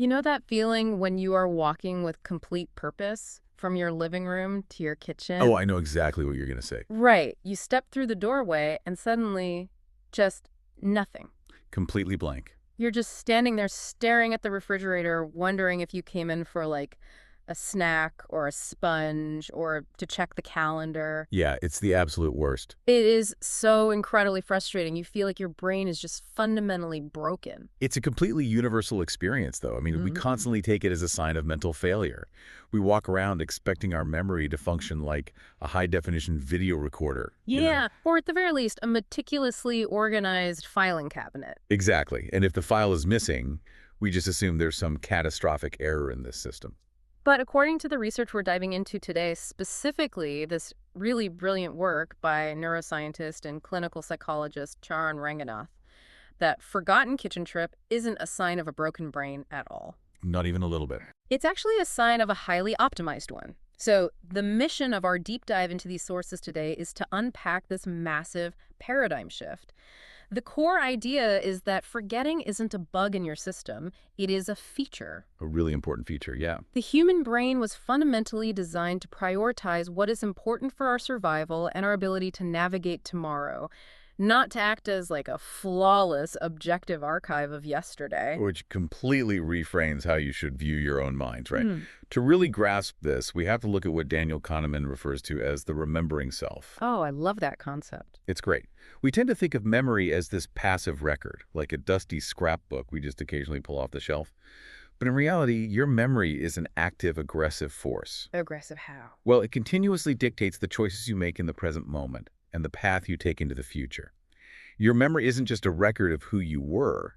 You know that feeling when you are walking with complete purpose from your living room to your Oh, kitchen? I know exactly what you're going to say. Right. You step through the doorway and suddenly just nothing. Completely blank. You're just standing there staring at the refrigerator, wondering if you came in for like a snack or a sponge or to check the calendar. Yeah, it's the absolute worst. It is so incredibly frustrating. You feel like your brain is just fundamentally broken. It's a completely universal experience, though. I mean, we Mhm. constantly take it as a sign of mental failure. We walk around expecting our memory to function like a high-definition video recorder. Yeah, or at the very least, a meticulously organized filing cabinet. Exactly. And if the file is missing, we just assume there's some catastrophic error in this system. But according to the research we're diving into today, specifically this really brilliant work by neuroscientist and clinical psychologist Charan Ranganath, that forgotten kitchen trip isn't a sign of a broken brain at all. Not even a little bit. It's actually a sign of a highly optimized one. So the mission of our deep dive into these sources today is to unpack this massive paradigm shift. The core idea is that forgetting isn't a bug in your system, it is a feature. A really important feature, yeah. The human brain was fundamentally designed to prioritize what is important for our survival and our ability to navigate tomorrow, not to act as like a flawless, objective archive of yesterday. Which completely reframes how you should view your own mind, right? Hmm. To really grasp this, we have to look at what Daniel Kahneman refers to as the remembering self. Oh, I love that concept. It's great. We tend to think of memory as this passive record, like a dusty scrapbook we just occasionally pull off the shelf. But in reality, your memory is an active, aggressive force. Aggressive how? Well, it continuously dictates the choices you make in the present moment and the path you take into the future. Your memory isn't just a record of who you were,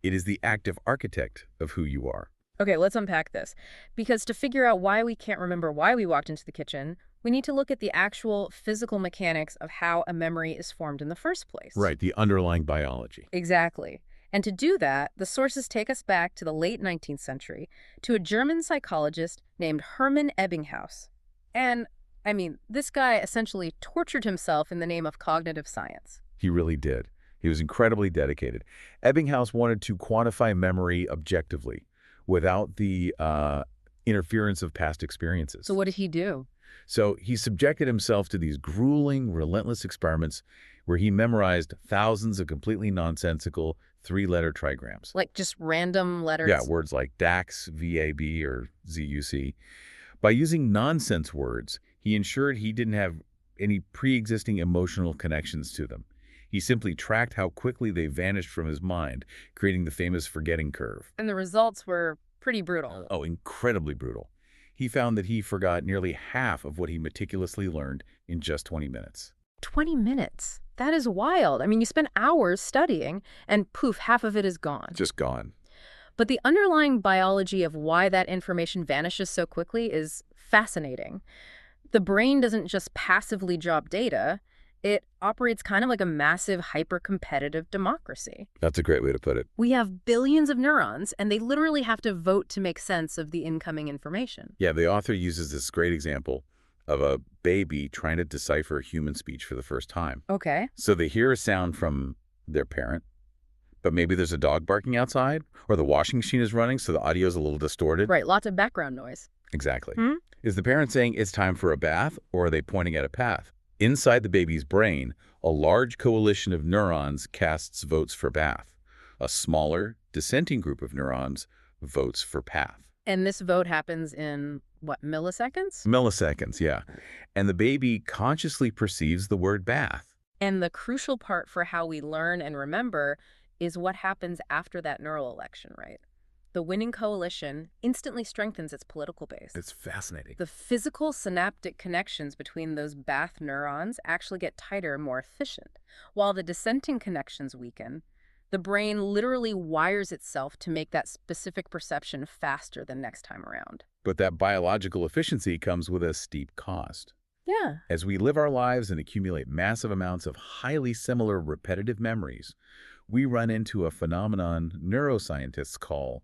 it is the active architect of who you are. Okay, let's unpack this. Because to figure out why we can't remember why we walked into the kitchen, we need to look at the actual physical mechanics of how a memory is formed in the first place. Right, the underlying biology. Exactly. And to do that, the sources take us back to the late 19th century to a German psychologist named Hermann Ebbinghaus. And, I mean, this guy essentially tortured himself in the name of cognitive science. He really did. He was incredibly dedicated. Ebbinghaus wanted to quantify memory objectively without the interference of past experiences. So what did he do? So he subjected himself to these grueling, relentless experiments where he memorized thousands of completely nonsensical three-letter trigrams. Like just random letters? Yeah, words like DAX, VAB, or ZUC. By using nonsense words, he ensured he didn't have any pre-existing emotional connections to them. He simply tracked how quickly they vanished from his mind, creating the famous forgetting curve. And the results were pretty brutal. Oh, incredibly brutal. He found that he forgot nearly half of what he meticulously learned in just 20 minutes. 20 minutes? That is wild. I mean, you spend hours studying, and poof, half of it is gone. Just gone. But the underlying biology of why that information vanishes so quickly is fascinating. The brain doesn't just passively drop data. It operates kind of like a massive hyper-competitive democracy. That's a great way to put it. We have billions of neurons, and they literally have to vote to make sense of the incoming information. Yeah, the author uses this great example of a baby trying to decipher human speech for the first time. Okay. So they hear a sound from their parent, but maybe there's a dog barking outside, or the washing machine is running, so the audio is a little distorted. Right, lots of background noise. Exactly. Hmm? Is the parent saying it's time for a bath, or are they pointing at a path? Inside the baby's brain, a large coalition of neurons casts votes for bath. A smaller, dissenting group of neurons votes for path. And this vote happens in, what, milliseconds? Milliseconds, yeah. And the baby consciously perceives the word bath. And the crucial part for how we learn and remember is what happens after that neural election, right? The winning coalition instantly strengthens its political base. It's fascinating. The physical synaptic connections between those bath neurons actually get tighter and more efficient. While the dissenting connections weaken, the brain literally wires itself to make that specific perception faster the next time around. But that biological efficiency comes with a steep cost. Yeah. As we live our lives and accumulate massive amounts of highly similar repetitive memories, we run into a phenomenon neuroscientists call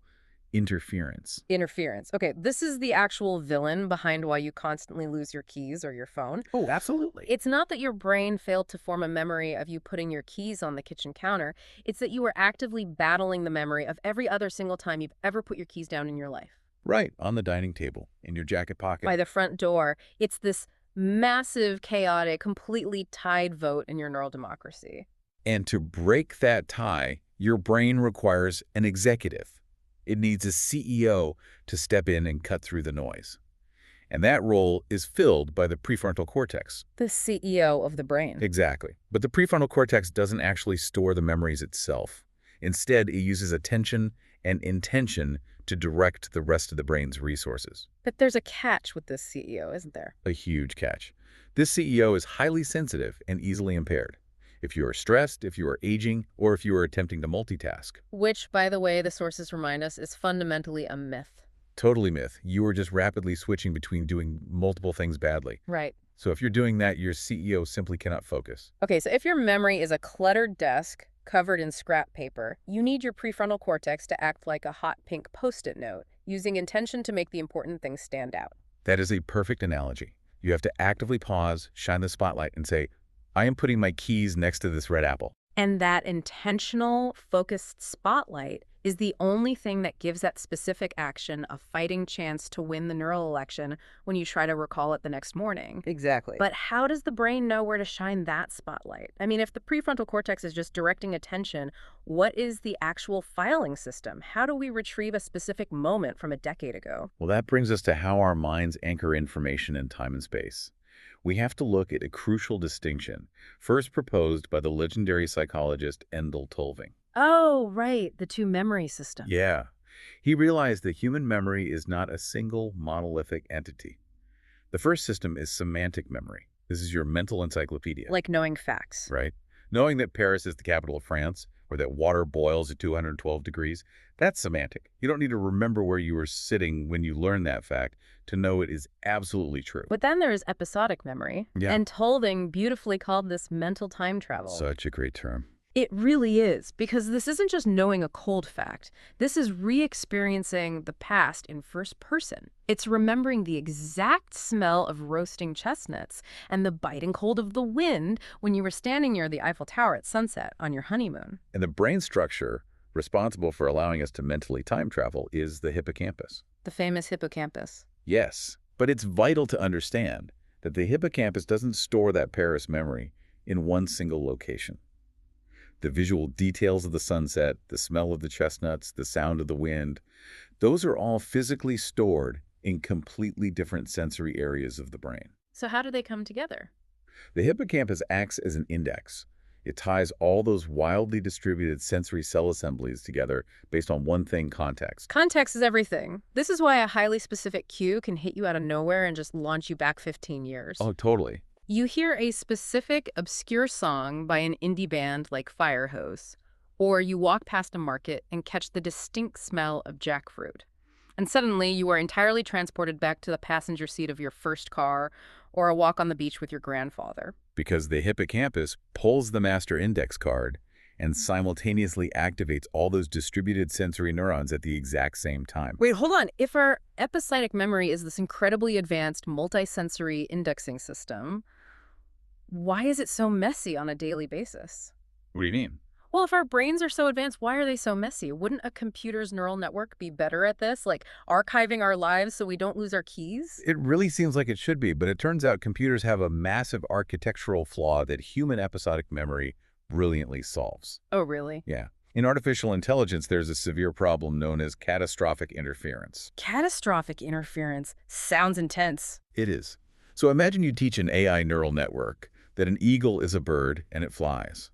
interference. Interference. Okay, this is the actual villain behind why you constantly lose your keys or your phone. Oh, absolutely. It's not that your brain failed to form a memory of you putting your keys on the kitchen counter. It's that you were actively battling the memory of every other single time you've ever put your keys down in your life. Right, on the dining table, in your jacket pocket. By the front door, it's this massive, chaotic, completely tied vote in your neural democracy. And to break that tie, your brain requires an executive. It needs a CEO to step in and cut through the noise. And that role is filled by the prefrontal cortex. The CEO of the brain. Exactly. But the prefrontal cortex doesn't actually store the memories itself. Instead, it uses attention and intention to direct the rest of the brain's resources. But there's a catch with this CEO, isn't there? A huge catch. This CEO is highly sensitive and easily impaired. If you are stressed, if you are aging, or if you are attempting to multitask. Which, by the way, the sources remind us is fundamentally a myth. Totally myth. You are just rapidly switching between doing multiple things badly. Right. So if you're doing that, your CEO simply cannot focus. Okay, so if your memory is a cluttered desk covered in scrap paper, you need your prefrontal cortex to act like a hot pink Post-it note, using intention to make the important things stand out. That is a perfect analogy. You have to actively pause, shine the spotlight, and say, I am putting my keys next to this red apple. And that intentional, focused spotlight is the only thing that gives that specific action a fighting chance to win the neural election when you try to recall it the next morning. Exactly. But how does the brain know where to shine that spotlight? I mean, if the prefrontal cortex is just directing attention, what is the actual filing system? How do we retrieve a specific moment from a decade ago? Well, that brings us to how our minds anchor information in time and space. We have to look at a crucial distinction, first proposed by the legendary psychologist Endel Tulving. Oh, right, the two memory systems. Yeah. He realized that human memory is not a single monolithic entity. The first system is semantic memory. This is your mental encyclopedia. Like knowing facts. Right? Knowing that Paris is the capital of France, or that water boils at 212 degrees, that's semantic. You don't need to remember where you were sitting when you learned that fact to know it is absolutely true. But then there is episodic memory. Yeah. And Tulving beautifully called this mental time travel. Such a great term. It really is, because this isn't just knowing a cold fact. This is re-experiencing the past in first person. It's remembering the exact smell of roasting chestnuts and the biting cold of the wind when you were standing near the Eiffel Tower at sunset on your honeymoon. And the brain structure responsible for allowing us to mentally time travel is the hippocampus. The famous hippocampus. Yes, but it's vital to understand that the hippocampus doesn't store that Paris memory in one single location. The visual details of the sunset, the smell of the chestnuts, the sound of the wind, those are all physically stored in completely different sensory areas of the brain. So how do they come together? The hippocampus acts as an index. It ties all those wildly distributed sensory cell assemblies together based on one thing: context. Context is everything. This is why a highly specific cue can hit you out of nowhere and just launch you back 15 years. Oh, totally. You hear a specific, obscure song by an indie band like Firehose, or you walk past a market and catch the distinct smell of jackfruit. And suddenly, you are entirely transported back to the passenger seat of your first car or a walk on the beach with your grandfather. Because the hippocampus pulls the master index card and simultaneously activates all those distributed sensory neurons at the exact same time. Wait, hold on. If our episodic memory is this incredibly advanced multisensory indexing system, why is it so messy on a daily basis? What do you mean? Well, if our brains are so advanced, why are they so messy? Wouldn't a computer's neural network be better at this, like archiving our lives so we don't lose our keys? It really seems like it should be, but it turns out computers have a massive architectural flaw that human episodic memory brilliantly solves. Oh, really? Yeah. In artificial intelligence, there's a severe problem known as catastrophic interference. Catastrophic interference sounds intense. It is. So imagine you teach an AI neural network that an eagle is a bird and it flies,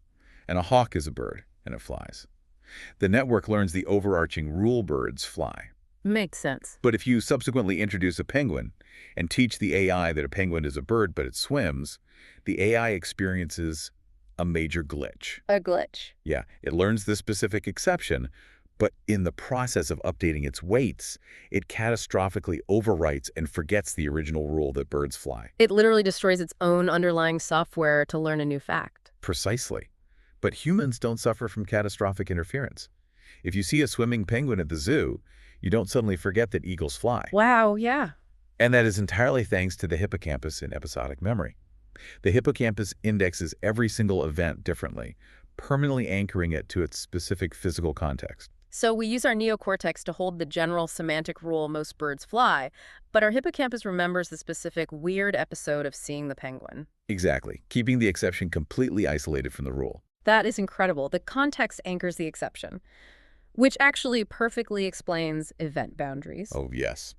and a hawk is a bird and it flies. The network learns the overarching rule: birds fly. Makes sense. But if you subsequently introduce a penguin and teach the AI that a penguin is a bird but it swims, the AI experiences a major glitch. A glitch. Yeah, it learns the specific exception, but in the process of updating its weights, it catastrophically overwrites and forgets the original rule that birds fly. It literally destroys its own underlying software to learn a new fact. Precisely. But humans don't suffer from catastrophic interference. If you see a swimming penguin at the zoo, You don't suddenly forget that eagles fly. Wow, yeah. And that is entirely thanks to the hippocampus in episodic memory. The hippocampus indexes every single event differently, permanently anchoring it to its specific physical context. So we use our neocortex to hold the general semantic rule most birds fly, but our hippocampus remembers the specific weird episode of seeing the penguin. Exactly, keeping the exception completely isolated from the rule. That is incredible. The context anchors the exception, which actually perfectly explains event boundaries. Oh, yes.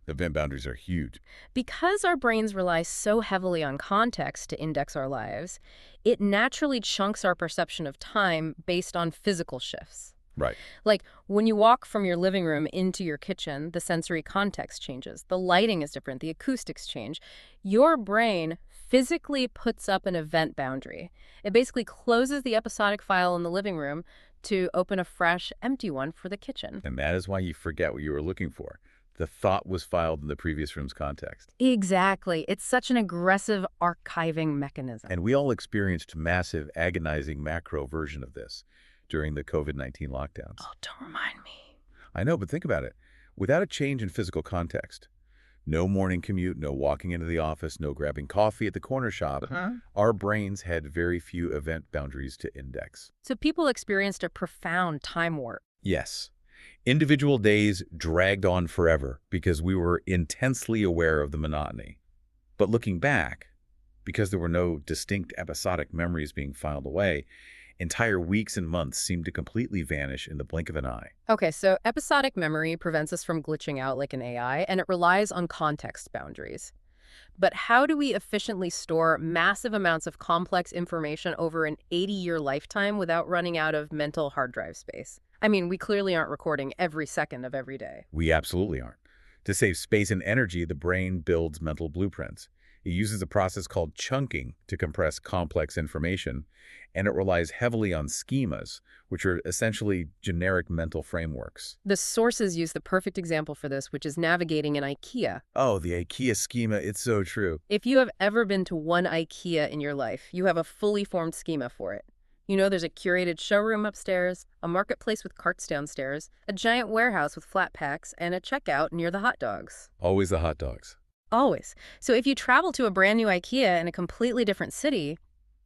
Event boundaries are huge. Because our brains rely so heavily on context to index our lives, it naturally chunks our perception of time based on physical shifts. Right. Like when you walk from your living room into your kitchen, the sensory context changes. The lighting is different. The acoustics change. Your brain physically puts up an event boundary. It basically closes the episodic file in the living room to open a fresh, empty one for the kitchen. And that is why you forget what you were looking for. The thought was filed in the previous room's context. Exactly. It's such an aggressive archiving mechanism. And we all experienced massive, agonizing macro version of this during the COVID-19 lockdowns. Oh, don't remind me. I know, but think about it. Without a change in physical context, no morning commute, no walking into the office, no grabbing coffee at the corner shop, our brains had very few event boundaries to index. So people experienced a profound time warp. Yes. Individual days dragged on forever because we were intensely aware of the monotony. But looking back, because there were no distinct episodic memories being filed away, entire weeks and months seemed to completely vanish in the blink of an eye. Okay, so episodic memory prevents us from glitching out like an AI, and it relies on context boundaries. But how do we efficiently store massive amounts of complex information over an 80-year lifetime without running out of mental hard drive space? I mean, we clearly aren't recording every second of every day. We absolutely aren't. To save space and energy, the brain builds mental blueprints. It uses a process called chunking to compress complex information, and it relies heavily on schemas, which are essentially generic mental frameworks. The sources use the perfect example for this, which is navigating an IKEA. Oh, the IKEA schema, it's so true. If you have ever been to one IKEA in your life, you have a fully formed schema for it. You know there's a curated showroom upstairs, a marketplace with carts downstairs, a giant warehouse with flat packs, and a checkout near the hot dogs. Always the hot dogs. Always. So if you travel to a brand new IKEA in a completely different city,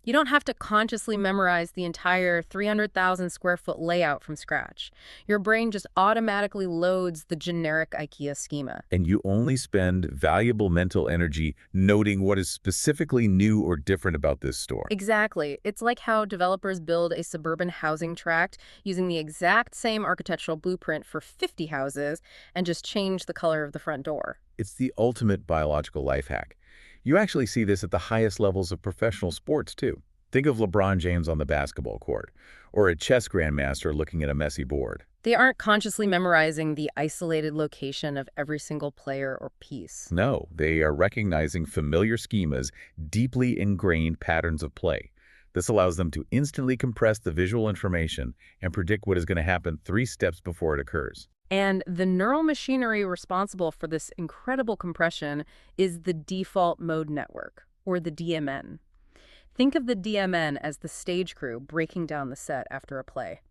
you don't have to consciously memorize the entire 300,000 square foot layout from scratch. Your brain just automatically loads the generic IKEA schema. And you only spend valuable mental energy noting what is specifically new or different about this store. Exactly. It's like how developers build a suburban housing tract using the exact same architectural blueprint for 50 houses and just change the color of the front door. It's the ultimate biological life hack. You actually see this at the highest levels of professional sports, too. Think of LeBron James on the basketball court, or a chess grandmaster looking at a messy board. They aren't consciously memorizing the isolated location of every single player or piece. No, they are recognizing familiar schemas, deeply ingrained patterns of play. This allows them to instantly compress the visual information and predict what is going to happen 3 steps before it occurs. And the neural machinery responsible for this incredible compression is the default mode network, or the DMN. Think of the DMN as the stage crew breaking down the set after a play.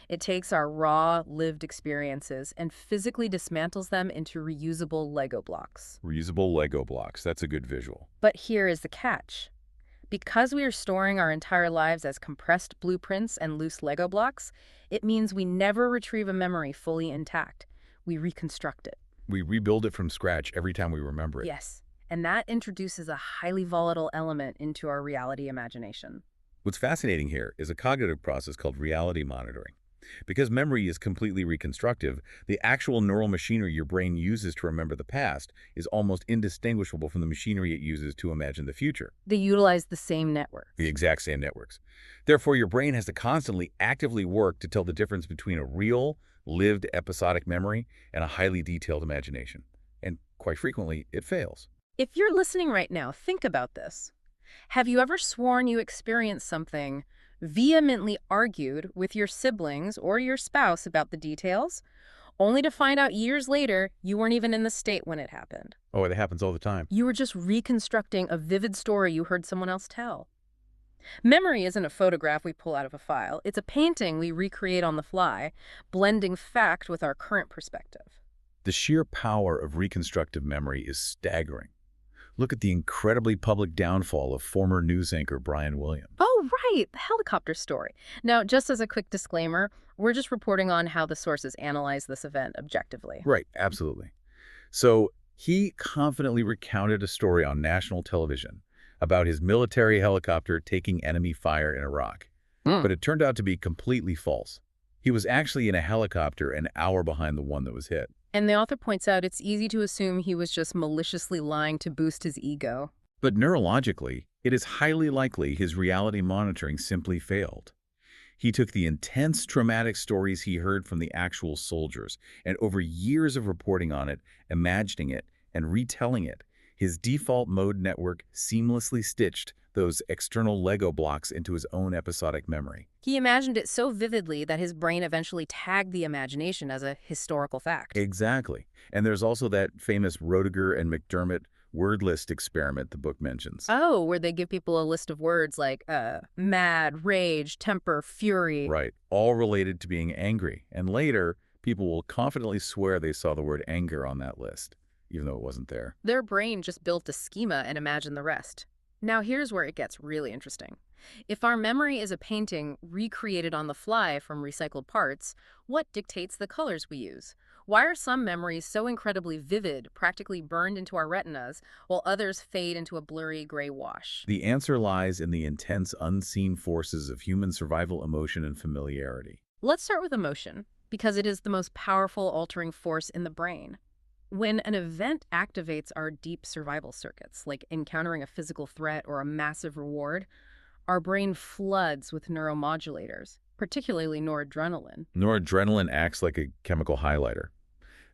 It takes our raw, lived experiences and physically dismantles them into reusable Lego blocks. Reusable Lego blocks, that's a good visual. But here is the catch. Because we are storing our entire lives as compressed blueprints and loose Lego blocks, it means we never retrieve a memory fully intact. We reconstruct it. We rebuild it from scratch every time we remember it. Yes, and that introduces a highly volatile element into our reality imagination. What's fascinating here is a cognitive process called reality monitoring. Because memory is completely reconstructive, the actual neural machinery your brain uses to remember the past is almost indistinguishable from the machinery it uses to imagine the future. They utilize the same network. The exact same networks. Therefore, your brain has to constantly actively work to tell the difference between a real, lived episodic memory and a highly detailed imagination. And quite frequently, it fails. If you're listening right now, think about this. Have you ever sworn you experienced something, vehemently argued with your siblings or your spouse about the details, only to find out years later you weren't even in the state when it happened? Oh, it happens all the time. You were just reconstructing a vivid story you heard someone else tell. Memory isn't a photograph we pull out of a file. It's a painting we recreate on the fly, blending fact with our current perspective. The sheer power of reconstructive memory is staggering. Look at the incredibly public downfall of former news anchor Brian Williams. Oh, right, the helicopter story. Now, just as a quick disclaimer, we're just reporting on how the sources analyze this event objectively. Right, absolutely. So he confidently recounted a story on national television about his military helicopter taking enemy fire in Iraq. Hmm. But it turned out to be completely false. He was actually in a helicopter an hour behind the one that was hit. And the author points out it's easy to assume he was just maliciously lying to boost his ego. But neurologically, it is highly likely his reality monitoring simply failed. He took the intense traumatic stories he heard from the actual soldiers, and over years of reporting on it, imagining it, and retelling it, his default mode network seamlessly stitched those external Lego blocks into his own episodic memory. He imagined it so vividly that his brain eventually tagged the imagination as a historical fact. Exactly. And there's also that famous Roediger and McDermott word list experiment the book mentions. Oh, where they give people a list of words like mad, rage, temper, fury. Right. All related to being angry. And later, people will confidently swear they saw the word anger on that list, even though it wasn't there. Their brain just built a schema and imagined the rest. Now here's where it gets really interesting. If our memory is a painting recreated on the fly from recycled parts, what dictates the colors we use? Why are some memories so incredibly vivid, practically burned into our retinas, while others fade into a blurry gray wash? The answer lies in the intense, unseen forces of human survival, emotion, and familiarity. Let's start with emotion, because it is the most powerful altering force in the brain. When an event activates our deep survival circuits, like encountering a physical threat or a massive reward, our brain floods with neuromodulators, particularly noradrenaline. Noradrenaline acts like a chemical highlighter.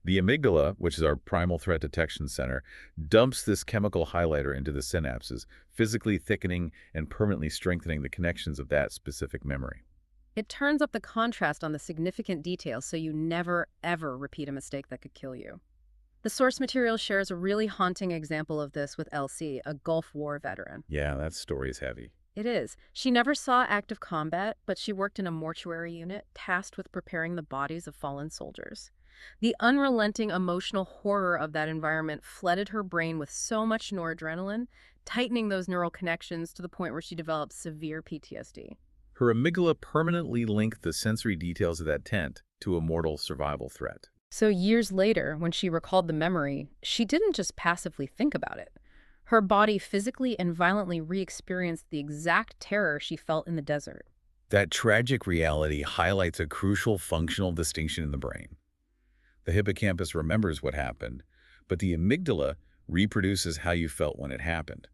The amygdala, which is our primal threat detection center, dumps this chemical highlighter into the synapses, physically thickening and permanently strengthening the connections of that specific memory. It turns up the contrast on the significant details so you never, ever repeat a mistake that could kill you. The source material shares a really haunting example of this with Elsie, a Gulf War veteran. Yeah, that story is heavy. It is. She never saw active combat, but she worked in a mortuary unit tasked with preparing the bodies of fallen soldiers. The unrelenting emotional horror of that environment flooded her brain with so much noradrenaline, tightening those neural connections to the point where she developed severe PTSD. Her amygdala permanently linked the sensory details of that tent to a mortal survival threat. So years later, when she recalled the memory, she didn't just passively think about it. Her body physically and violently re-experienced the exact terror she felt in the desert. That tragic reality highlights a crucial functional distinction in the brain. The hippocampus remembers what happened, but the amygdala reproduces how you felt when it happened.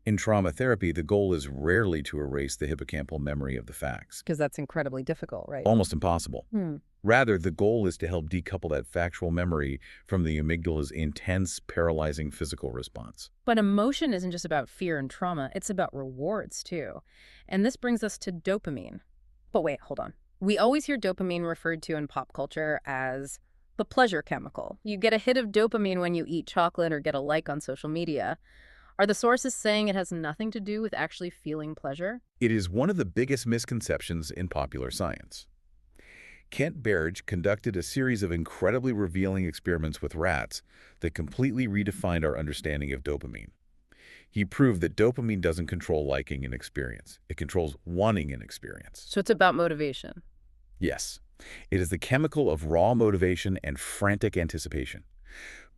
In trauma therapy, the goal is rarely to erase the hippocampal memory of the facts. Because that's incredibly difficult, right? Almost impossible. Hmm. Rather, the goal is to help decouple that factual memory from the amygdala's intense, paralyzing physical response. But emotion isn't just about fear and trauma, it's about rewards too. And this brings us to dopamine. But wait, hold on. We always hear dopamine referred to in pop culture as the pleasure chemical. You get a hit of dopamine when you eat chocolate or get a like on social media. Are the sources saying it has nothing to do with actually feeling pleasure? It is one of the biggest misconceptions in popular science. Kent Berge conducted a series of incredibly revealing experiments with rats that completely redefined our understanding of dopamine. He proved that dopamine doesn't control liking an experience. It controls wanting an experience. So it's about motivation. Yes, it is the chemical of raw motivation and frantic anticipation.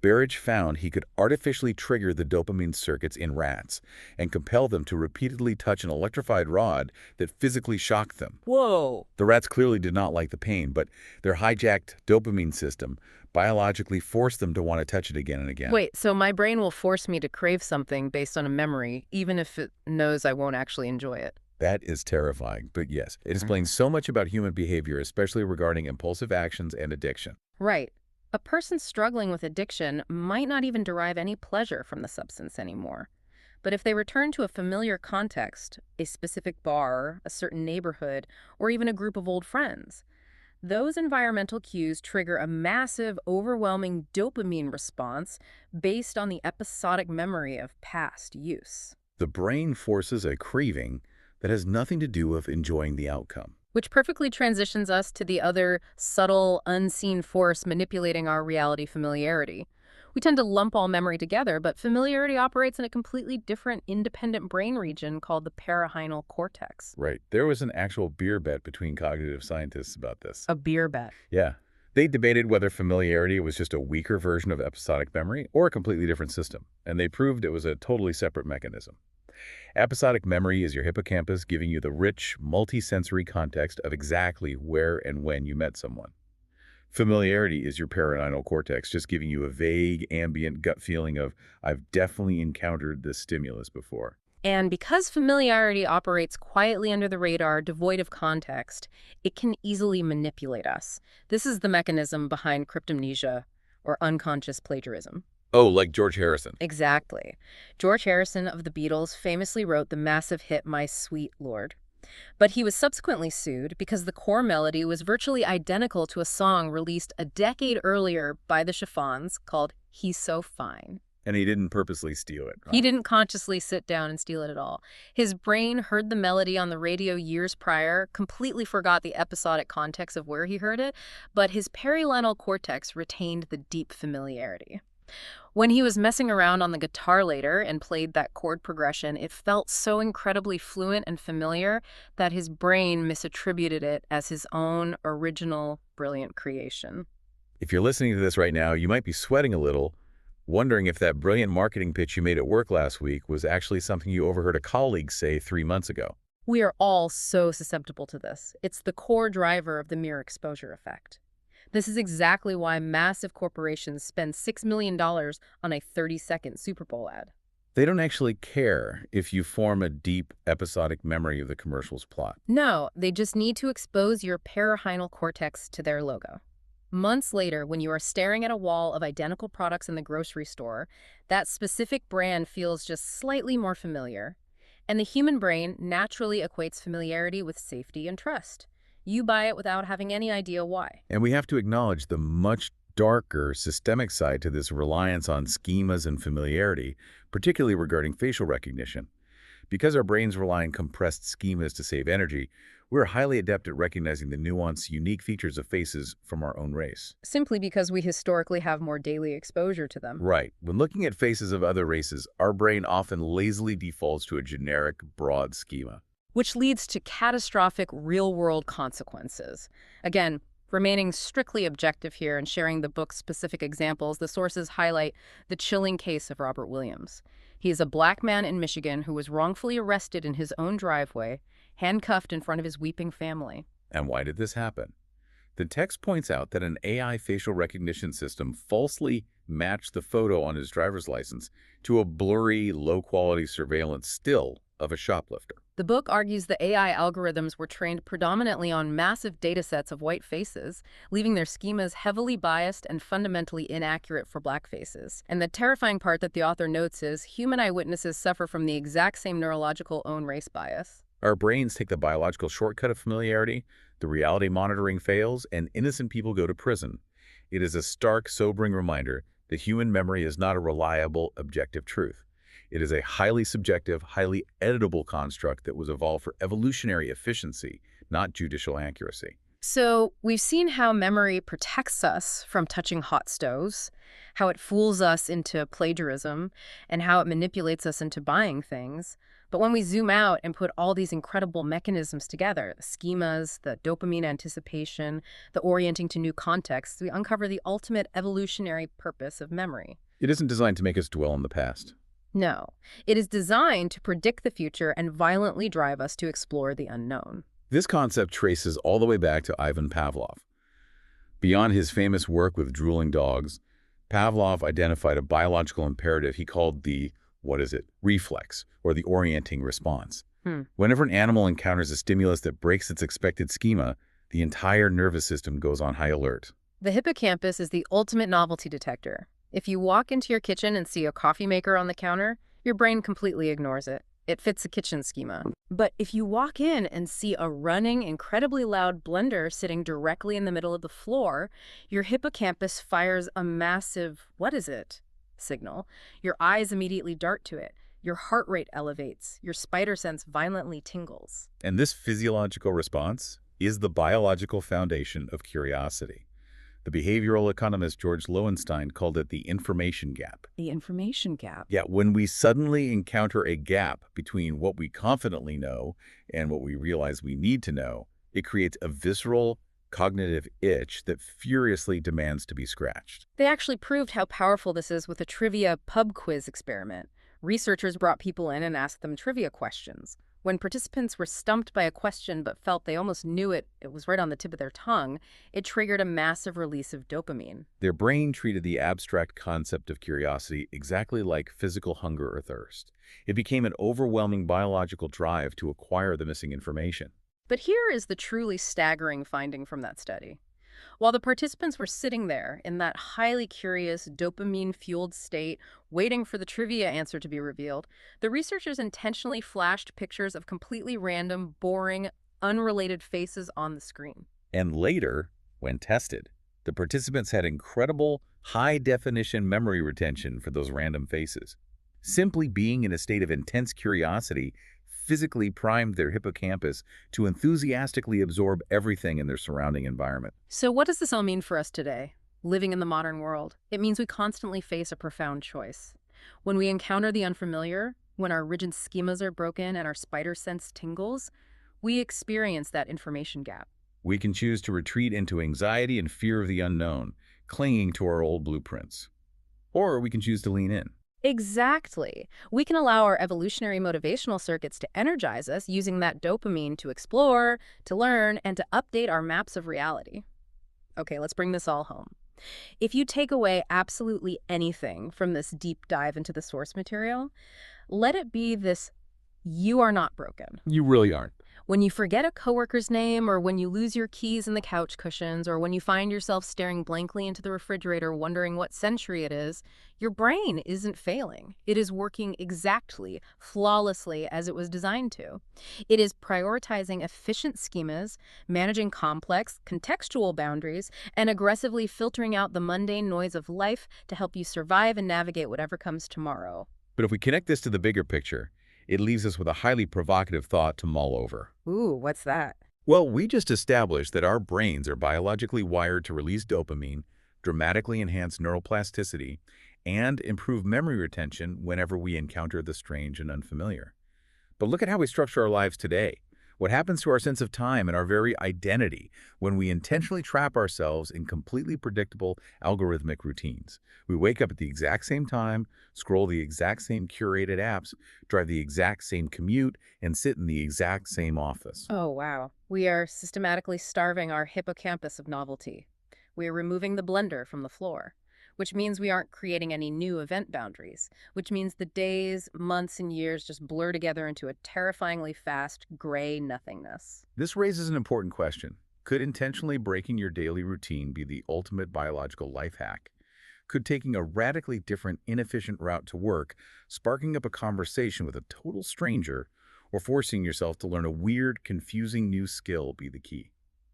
Berge found he could artificially trigger the dopamine circuits in rats and compel them to repeatedly touch an electrified rod that physically shocked them. Whoa! The rats clearly did not like the pain, but their hijacked dopamine system biologically forced them to want to touch it again and again. Wait, so my brain will force me to crave something based on a memory, even if it knows I won't actually enjoy it. That is terrifying, but yes, it explains so much about human behavior, especially regarding impulsive actions and addiction. Right. A person struggling with addiction might not even derive any pleasure from the substance anymore. But if they return to a familiar context, a specific bar, a certain neighborhood, or even a group of old friends, those environmental cues trigger a massive, overwhelming dopamine response based on the episodic memory of past use. The brain forces a craving that has nothing to do with enjoying the outcome. Which perfectly transitions us to the other subtle, unseen force manipulating our reality, familiarity. We tend to lump all memory together, but familiarity operates in a completely different, independent brain region called the parahynal cortex. Right. There was an actual beer bet between cognitive scientists about this. A beer bet. Yeah. They debated whether familiarity was just a weaker version of episodic memory or a completely different system, and they proved it was a totally separate mechanism. Episodic memory is your hippocampus giving you the rich, multisensory context of exactly where and when you met someone. Familiarity is your parietal cortex just giving you a vague, ambient gut feeling of, I've definitely encountered this stimulus before. And because familiarity operates quietly under the radar, devoid of context, it can easily manipulate us. This is the mechanism behind cryptomnesia, or unconscious plagiarism. Oh, like George Harrison. Exactly. George Harrison of the Beatles famously wrote the massive hit My Sweet Lord. But he was subsequently sued because the core melody was virtually identical to a song released a decade earlier by the Chiffons called He's So Fine. And he didn't purposely steal it, He right? didn't consciously sit down and steal it at all. His brain heard the melody on the radio years prior, completely forgot the episodic context of where he heard it, but his parietal cortex retained the deep familiarity. When he was messing around on the guitar later and played that chord progression, it felt so incredibly fluent and familiar that his brain misattributed it as his own original, brilliant creation. If you're listening to this right now, you might be sweating a little, wondering if that brilliant marketing pitch you made at work last week was actually something you overheard a colleague say 3 months ago. We are all so susceptible to this. It's the core driver of the mere exposure effect. This is exactly why massive corporations spend $6 million on a 30-second Super Bowl ad. They don't actually care if you form a deep episodic memory of the commercial's plot. No, they just need to expose your parahynal cortex to their logo. Months later, when you are staring at a wall of identical products in the grocery store, that specific brand feels just slightly more familiar. And the human brain naturally equates familiarity with safety and trust. You buy it without having any idea why. And we have to acknowledge the much darker systemic side to this reliance on schemas and familiarity, particularly regarding facial recognition. Because our brains rely on compressed schemas to save energy, we're highly adept at recognizing the nuanced, unique features of faces from our own race. Simply because we historically have more daily exposure to them. Right. When looking at faces of other races, our brain often lazily defaults to a generic, broad schema. Which leads to catastrophic real-world consequences. Again, remaining strictly objective here and sharing the book's specific examples, the sources highlight the chilling case of Robert Williams. He is a black man in Michigan who was wrongfully arrested in his own driveway, handcuffed in front of his weeping family. And why did this happen? The text points out that an AI facial recognition system falsely matched the photo on his driver's license to a blurry, low-quality surveillance still of a shoplifter. The book argues the AI algorithms were trained predominantly on massive datasets of white faces, leaving their schemas heavily biased and fundamentally inaccurate for black faces. And the terrifying part that the author notes is human eyewitnesses suffer from the exact same neurological own race bias. Our brains take the biological shortcut of familiarity, the reality monitoring fails, and innocent people go to prison. It is a stark, sobering reminder that human memory is not a reliable, objective truth. It is a highly subjective, highly editable construct that was evolved for evolutionary efficiency, not judicial accuracy. So we've seen how memory protects us from touching hot stoves, how it fools us into plagiarism, and how it manipulates us into buying things. But when we zoom out and put all these incredible mechanisms together, the schemas, the dopamine anticipation, the orienting to new contexts, we uncover the ultimate evolutionary purpose of memory. It isn't designed to make us dwell on the past. No, it is designed to predict the future and violently drive us to explore the unknown. This concept traces all the way back to Ivan Pavlov. Beyond his famous work with drooling dogs, Pavlov identified a biological imperative he called the, reflex, or the orienting response. Whenever an animal encounters a stimulus that breaks its expected schema, the entire nervous system goes on high alert. The hippocampus is the ultimate novelty detector. If you walk into your kitchen and see a coffee maker on the counter, your brain completely ignores it. It fits the kitchen schema. But if you walk in and see a running, incredibly loud blender sitting directly in the middle of the floor, your hippocampus fires a massive, signal. Your eyes immediately dart to it. Your heart rate elevates. Your spider sense violently tingles. And this physiological response, is the biological foundation of curiosity. The behavioral economist George Lowenstein called it the information gap. The information gap. Yet when we suddenly encounter a gap between what we confidently know and what we realize we need to know, it creates a visceral, cognitive itch that furiously demands to be scratched. They actually proved how powerful this is with a trivia pub quiz experiment. Researchers brought people in and asked them trivia questions. When participants were stumped by a question but felt they almost knew it was right on the tip of their tongue, it triggered a massive release of dopamine. Their brain treated the abstract concept of curiosity exactly like physical hunger or thirst. It became an overwhelming biological drive to acquire the missing information. But here is the truly staggering finding from that study. While the participants were sitting there in that highly curious, dopamine-fueled state, waiting for the trivia answer to be revealed, the researchers intentionally flashed pictures of completely random, boring, unrelated faces on the screen. And later, when tested, the participants had incredible, high-definition memory retention for those random faces. Simply being in a state of intense curiosity physically primed their hippocampus to enthusiastically absorb everything in their surrounding environment. So what does this all mean for us today, living in the modern world? It means we constantly face a profound choice. When we encounter the unfamiliar, when our rigid schemas are broken and our spider sense tingles, we experience that information gap. We can choose to retreat into anxiety and fear of the unknown, clinging to our old blueprints. Or we can choose to lean in. Exactly. We can allow our evolutionary motivational circuits to energize us using that dopamine to explore, to learn, and to update our maps of reality. Okay, let's bring this all home. If you take away absolutely anything from this deep dive into the source material, let it be this: you are not broken. You really aren't. When you forget a coworker's name, or when you lose your keys in the couch cushions, or when you find yourself staring blankly into the refrigerator wondering what century it is, your brain isn't failing. It is working exactly, flawlessly as it was designed to. It is prioritizing efficient schemas, managing complex, contextual boundaries, and aggressively filtering out the mundane noise of life to help you survive and navigate whatever comes tomorrow. But if we connect this to the bigger picture, it leaves us with a highly provocative thought to mull over. Ooh, what's that? Well, we just established that our brains are biologically wired to release dopamine, dramatically enhance neuroplasticity, and improve memory retention whenever we encounter the strange and unfamiliar. But look at how we structure our lives today. What happens to our sense of time and our very identity when we intentionally trap ourselves in completely predictable algorithmic routines? We wake up at the exact same time, scroll the exact same curated apps, drive the exact same commute, and sit in the exact same office. Oh, wow. We are systematically starving our hippocampus of novelty. We are removing the blender from the floor, which means we aren't creating any new event boundaries, which means the days, months, and years just blur together into a terrifyingly fast, gray nothingness. This raises an important question. Could intentionally breaking your daily routine be the ultimate biological life hack? Could taking a radically different, inefficient route to work, sparking up a conversation with a total stranger, or forcing yourself to learn a weird, confusing new skill be the key?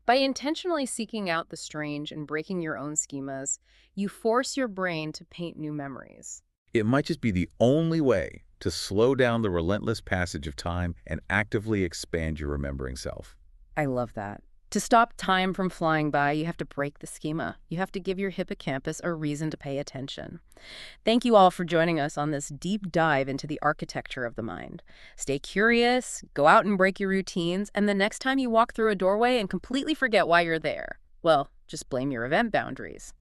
By intentionally seeking out the strange and breaking your own schemas, you force your brain to paint new memories. It might just be the only way to slow down the relentless passage of time and actively expand your remembering self. I love that. To stop time from flying by, you have to break the schema. You have to give your hippocampus a reason to pay attention. Thank you all for joining us on this deep dive into the architecture of the mind. Stay curious, go out and break your routines, and the next time you walk through a doorway and completely forget why you're there, well, just blame your event boundaries.